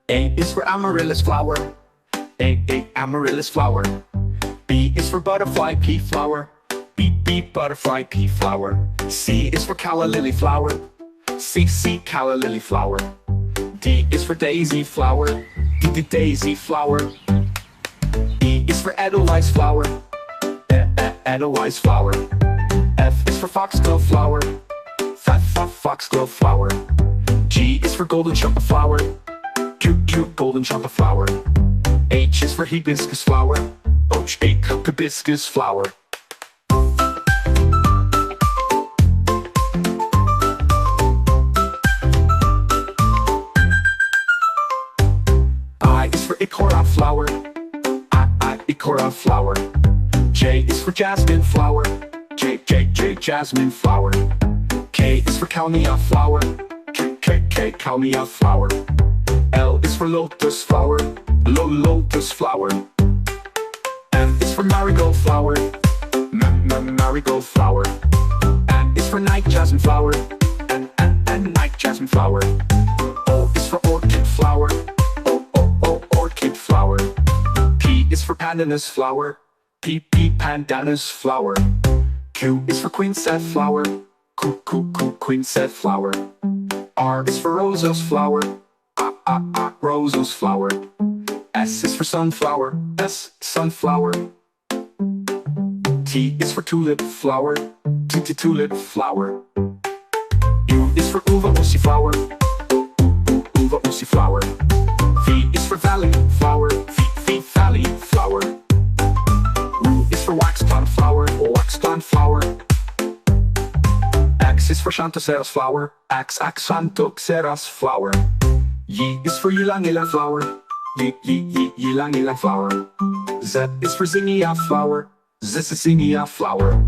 A is for Amaryllis flower. A, Amaryllis flower. B is for butterfly pea flower. B, butterfly pea flower. C is for Calla lily flower. C, Calla lily flower. D is for daisy flower. D, daisy flower. E is for Edelweiss flower. Edelweiss flower. F is for foxglove flower. Foxglove flower. G is for golden trumpet flower. Q, golden trumpet flower. H is for hibiscus flower. H, hibiscus flower. I is for icora flower. I, icora flower. J is for jasmine flower. J, jasmine flower. K is for kalmia flower. K, kalmia flower. L is for lotus flower. Lotus flower. M is for marigold flower. Marigold flower. N is for night jasmine flower. And night jasmine flower. O is for orchid flower. Orchid flower. P is for pandanus flower. P, pandanus flower. Q is for quinset flower. Q, quinset flower. R is for roses flower. Roses flower. S is for sunflower. S, sunflower. T is for tulip flower. T, tulip flower. U is for uva ussi flower. Uva ussi flower. V is for valley flower. V, valley flower. W is for wax plant flower. Wax plant flower. X is for xanthoceras flower. X, xanthoceras flower. Y is for ylang-ylang flower. Ylang-ylang flower. Z is for zinnia flower. Z, zinnia flower.